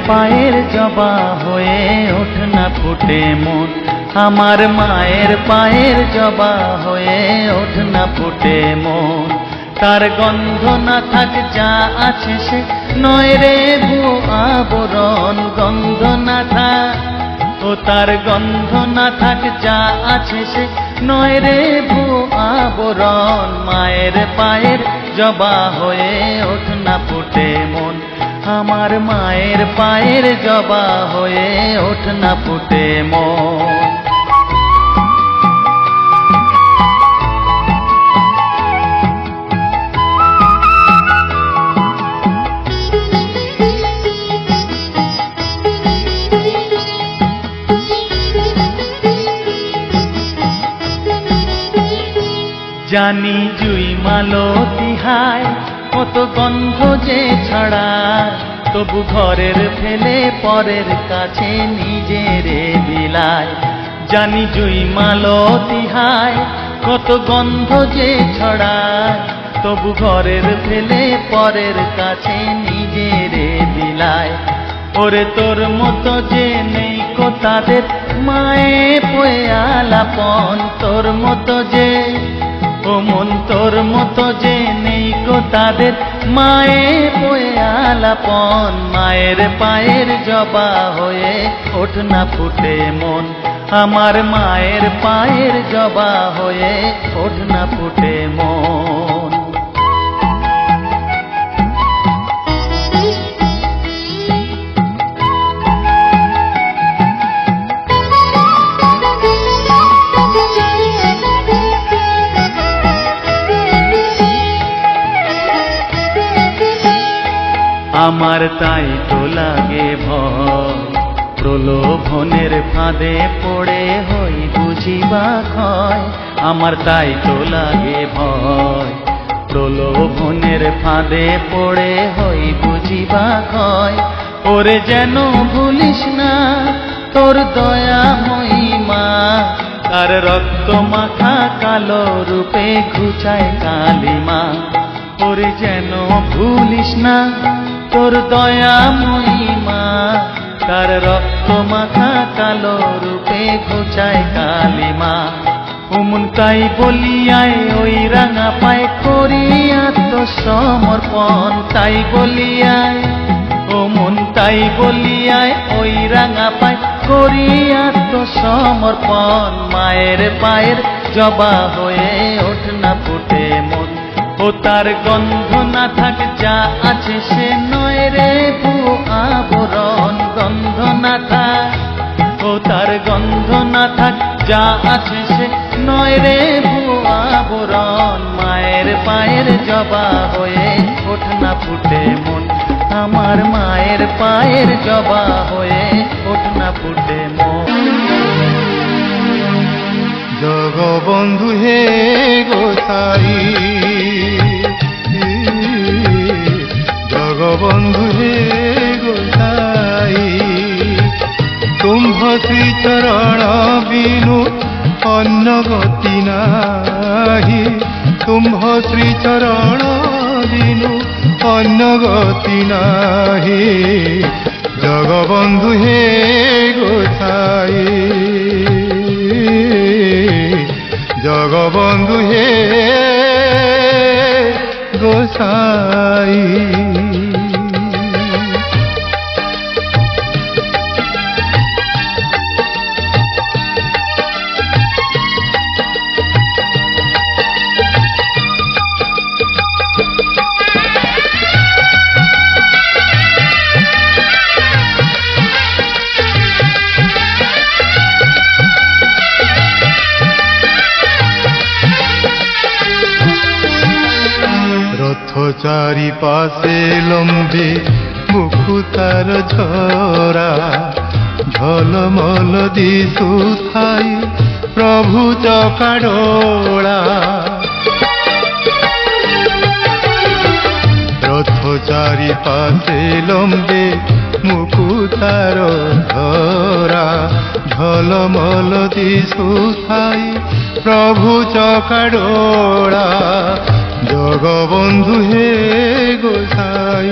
পায়ের জবা হয়ে ওঠ না ফুটে মন, আমার মায়ের পায়ের জবা হয়ে ওঠ না ফুটে মন। তার গন্ধ না থাক যা আছে সে নয় রে ভুয়ো আবরণ, গন্ধ না থাক ও তার গন্ধ না থাক যা আছে সে নয় রে ভুয়ো আবরণ। মায়ের পায়ের জবা হয়ে ওঠ না ফুটে মন, আমার মায়ের পায়ের জবা হয়ে ওঠ না ফুটে মন। জানি জুই মালতী হায় কত গন্ধ যে ছড়ায়, তবু ঘরের ফেলে পরের কাছে নিজেরে বিলায়। জানি জুই মালতী হায় কত গন্ধ যে ছড়ায়, তবু ঘরের ফেলে পরের কাছে নিজেরে বিলায়। ওরে তোর মতো যে নেই কো তাদের মায়ে পয়ে আলাপন, তোর মতো যে ও মন তোর মতো যে নেই গো তাদের মায়ে পয়ে আলাপন। মায়ের পায়ের জবা হয়ে ওঠ না ফুটে মন, আমার মায়ের পায়ের জবা হয়ে ওঠ না ফুটে মন। আমার তাই তো লাগে ভয়, প্রলোভনের ফাঁদে পড়ে হই বুঝিবা ক্ষয়। আমার তাই তো লাগে ভয়, প্রলোভনের ফাঁদে পড়ে হই বুঝিবা ক্ষয়। ওরে যেন ভুলিস না তোর দয়া মহিমা, তার রক্ত মাখা কালো রূপে ঘুচায় কালিমা। ওরে যেন ভুলিস না তোর দয়া মহিমা, তার রক্ত মাখা কালো রূপে ঘুচায় কালিমা। ওমন তাই বলিয়ায় ওই রাঙা পায় করি আত্মসমর্পণ, তাই বলিয়ায় ও মন তাই বলিয়ায় ওই রাঙা পায় করি আত্মসমর্পণ। মায়ের পায়ের জবা হয়ে ওঠ না ফুটে মন, ও তার গন্ধ না থাক যা আছে সে নয় রে ভুয়ো আবরণ, গন্ধ না থাক ও তার গন্ধ না থাক যা আছে সে নয় রে ভুয়ো আবরণ। মায়ের পায়ের জবা হয়ে ওঠ না ফুটে মন, আমার মায়ের পায়ের জবা হয়ে ওঠ না ফুটে মন। জগবন্ধু হে গোসাই, জগবন্ধু হে গোসাই, তুম্ভ শ্রীচরণ বিনু অন্য গতি নাহি, তুম্ভ শ্রীচরণ বিনু অন্য গতি নাহি। জগবন্ধু হে গোসাই, জগবন্ধু হে গোসাই। চারিপাশে লম্বে মুকুতার ঝরা, ঝলমল দিশুথাই প্রভু চকাডোলা। রথ চারিপাশে লম্বে মুকুতার ঝরা, ঝলমল দিশুথাই প্রভু চকাডোলা। জগবন্ধু হে গোসাই,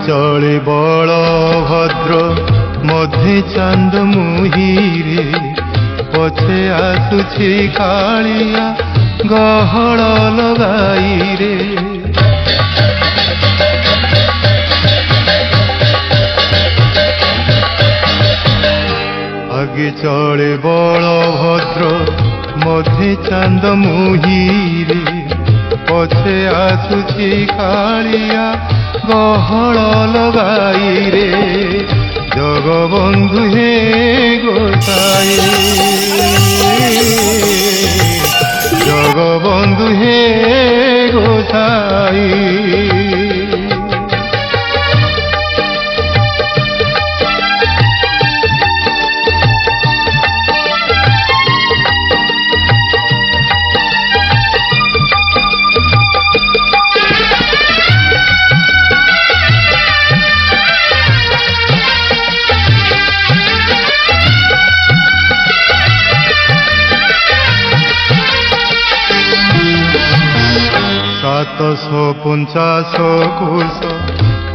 চলে বলভদ্র মধ্যে চাঁদ মুহিরে, পছে আসুছি কাଳିয়া গহଳ লগাইরে। আগে চলে বলভদ্র মধ্যে চাঁদ মুহিরে, পছে আসুছি কাଳିয়া গহଳ লগাইরে। জগবন্ধু হে গোসাই, জগবন্ধু হে গোসাই। সাতশো 50 কোশ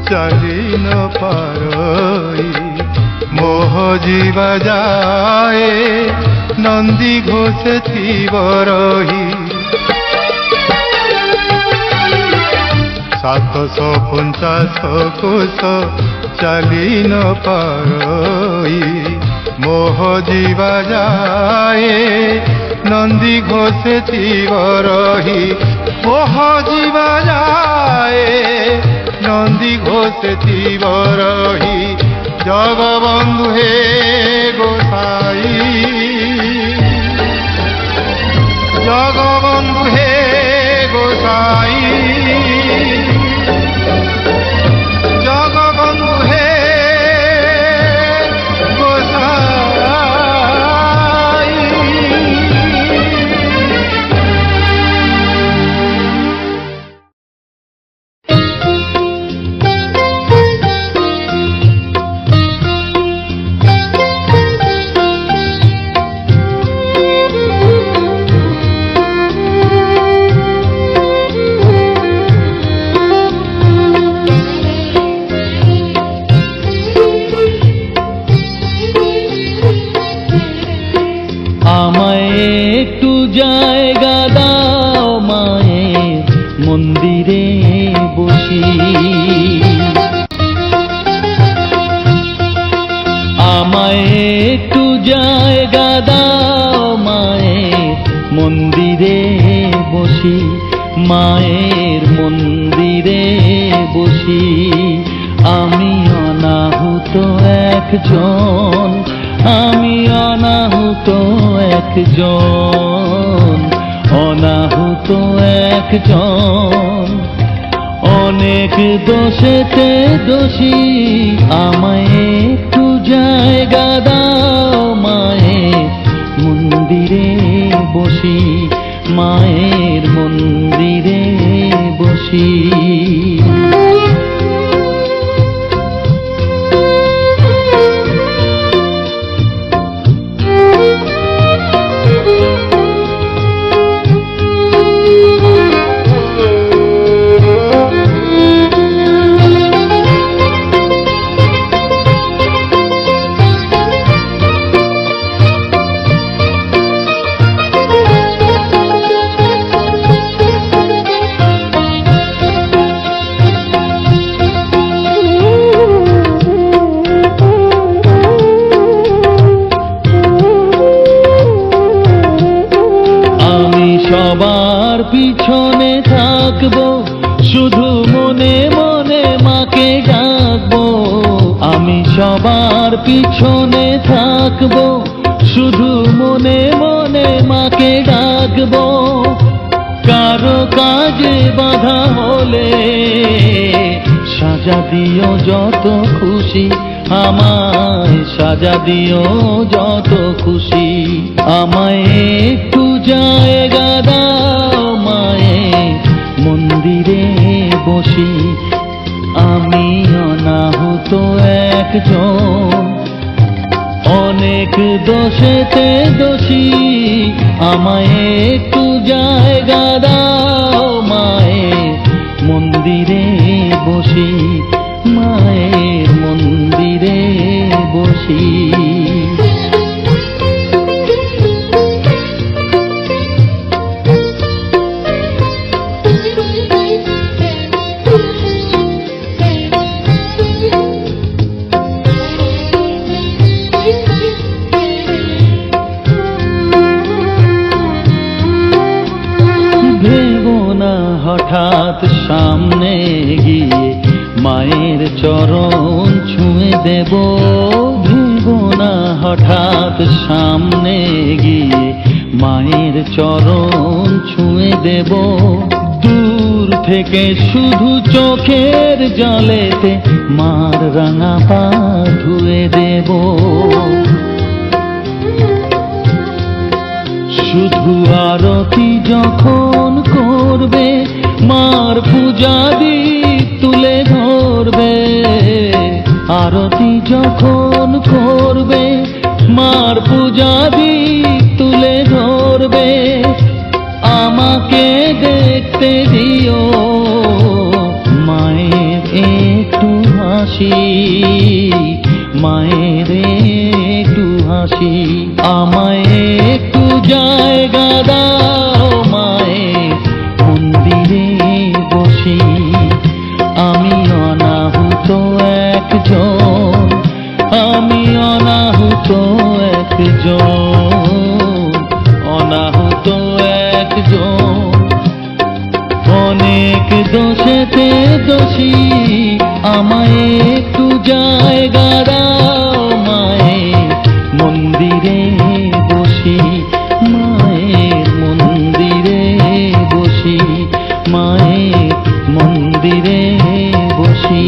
চালি ন পারই, মোহ ଯିବା যায় নন্দী ঘোষে থিব রহি। 750 কোশ চালি ন পারই, মোহ ଯିବା যায় নন্দী ঘোষে থিব রহি। মোহ ଯିବା যায় নন্দী ঘোষে থিব রহি। জগবন্ধু হে গোসাই, জগবন্ধু হে গোসাই, জগবন্ধু হে গোসাই। আমায় একটু জায়গা দাও মায়ের মন্দিরে বসি, আমায় একটু জায়গা দাও মায়ের মন্দিরে বসি, মায়ের মন্দিরে বসি। আমি অনাহুত একজন, আমি অনাহুত একজন, অনাহুত একজন। অনেক দোষেতে দোষী, আমায় একটু জায়গা দাও মায়ের মন্দিরে বসি, মায়ের মন্দিরে বসি। সবার পিছনে থাকবো, শুধু মনে মনে মাকে ডাকবো। আমি সবার পিছনে থাকবো, শুধু মনে মনে মাকে ডাকবো। কারো কাজে বাধা হলে সাজা দিও যত খুশি, আমায় সাজা দিও যত খুশি। আমায় একটু জায়গা দাও মায়ের মন্দিরে বসি, আমি অনাহুত একজন। অনেক দোষেতে দোষী, আমায় একটু জায়গা দাও মায়ের মন্দিরে বসি, মায়ের হঠাৎ সামনে গিয়ে মায়ের চরণ ছুঁয়ে দেব, ভেব না হঠাৎ সামনে গিয়ে মায়ের চরণ ছুঁয়ে দেব। দূর থেকে শুধু চোখের জলেতে মার রাঙা পা ধুয়ে দেব। শুধু আরতি যখন করবে মার পূজাদি তুলে ধরবে, আরতি যখন করবে মার পূজাদি তুলে ধরবে। আমাকে দেখতে দিও মায়ের একটু হাসি, মায়ের একটু হাসি। আমায় একটু জায়গা দাও মায়ের মন্দিরে বসি। আমি অনাহুত একজন, আমি অনাহুত একজন, অনাহুত একজন। অনেক দোষেতে দোষী, আমায় একটু জায়গা দাও মায়ের মন্দিরে বসি, মায়ের মন্দিরে বসি, মায়ের মন্দিরে বসি।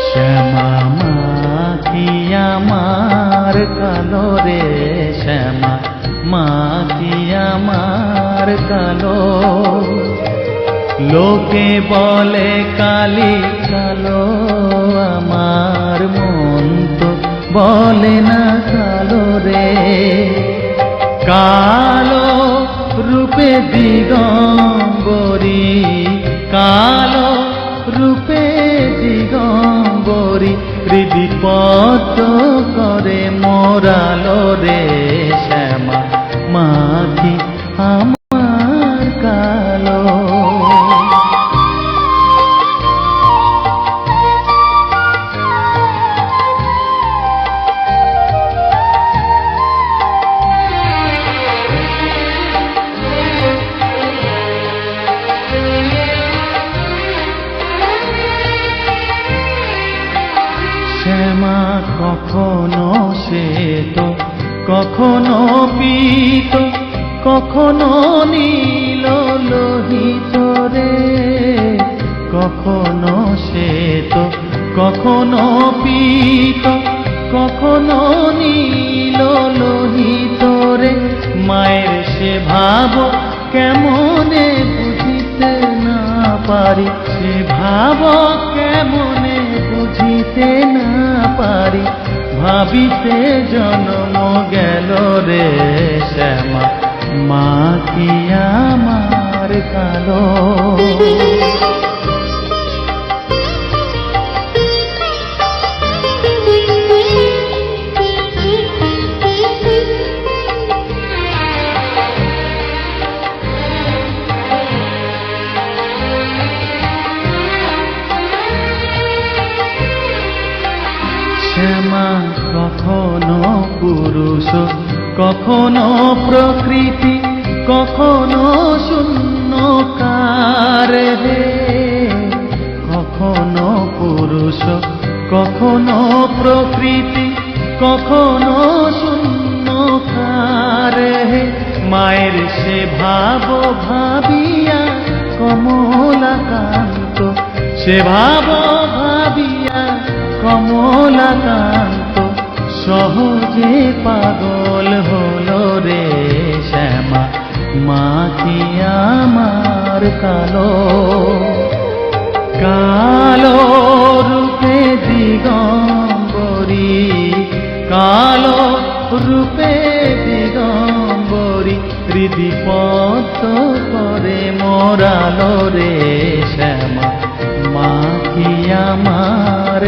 শ্যামা মা কি আমার কালো রে, শ্যামা মা কি আমার কালো। লোকে বলে কালি কালো, আমার মন তো বলে না কালো রে। কালো রূপে দিগম্বরী, কালো রূপে দিগম্বরী, হৃদিপদ্ম করে মোরালো রে। শ্যামা মা কি আমার কালো। শ্যামা কখনো শ্বেত, কখনো পীত, কখনো নীল লোহিত রে। কখনো শ্বেত, কখনো পীত, কখনো নীল লোহিত রে। মায়ের সে ভাব কেমনে বুঝিতে না পারি, সে ভাব কেমনে বুঝিতে না পারি। ভাবিতে জন্ম গেল রে শ্যামা মা কি আমার কালো। শ্যামা কখনো পুরুষ, কখনো প্রকৃতি, কখনো শূন্যকার রে। কখনো পুরুষ, কখনো প্রকৃতি, কখনো শূন্যকার হে। মায়ের সে ভাব ভাবিয়া কমলাকান্ত, সে ভাব ভাবিয়া কমলাকান্ত সহজে পাগল হলো রে শ্যামা মা কি আমার কালো। কালো রূপে দিগম্বরী, কালো রূপে দিগম্বরী, হৃদিপদ্ম করে মোরালো রে শ্যামা মা কি আমার।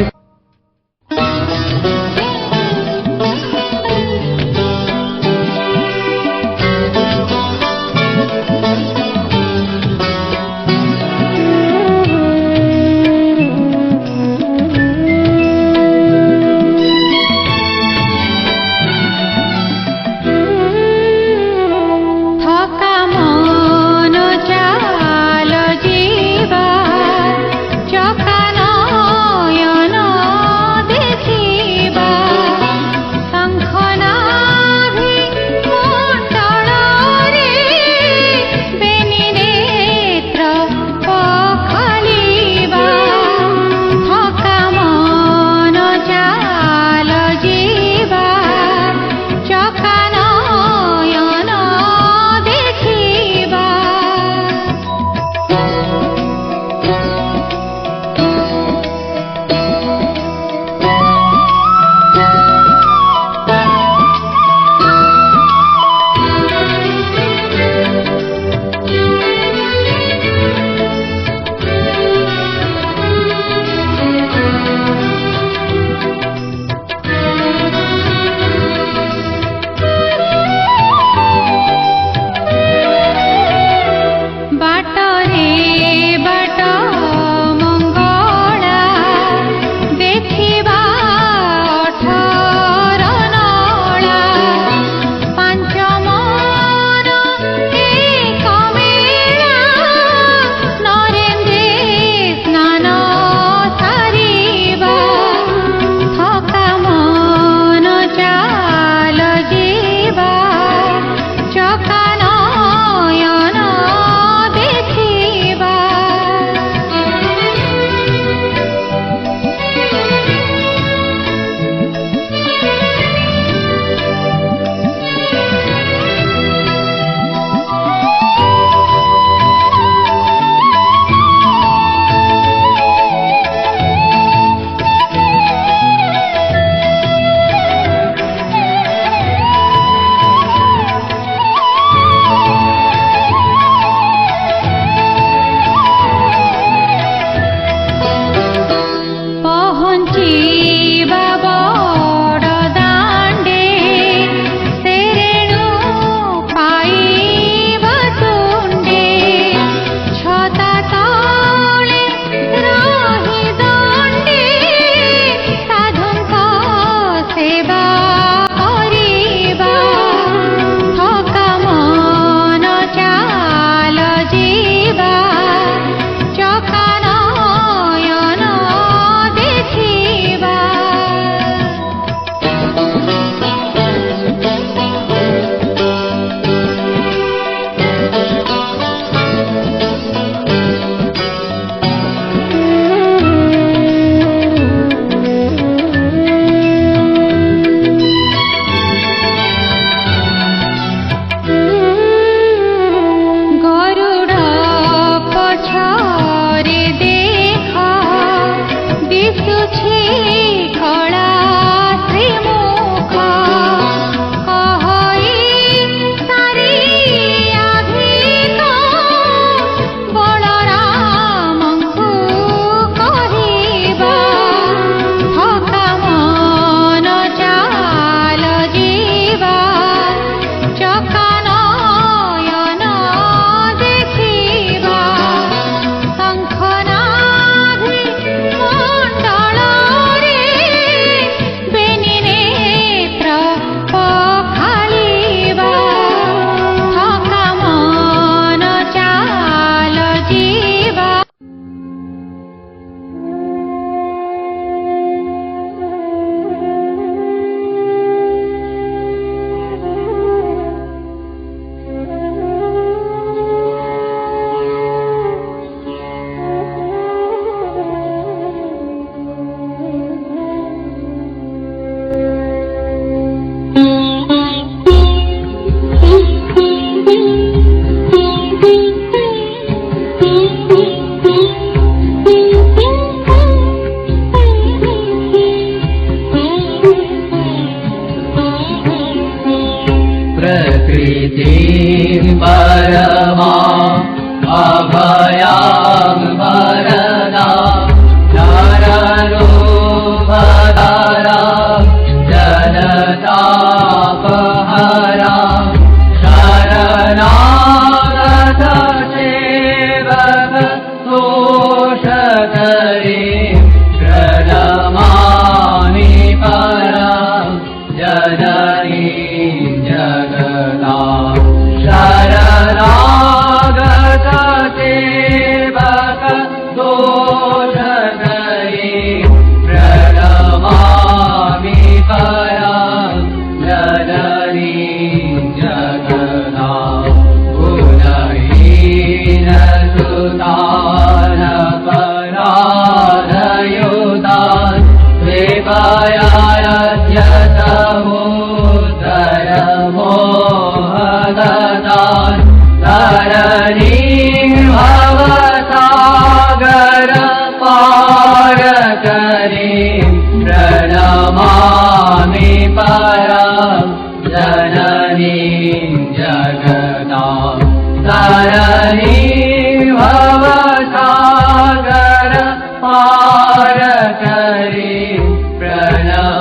प्रकृतिं परमा अभया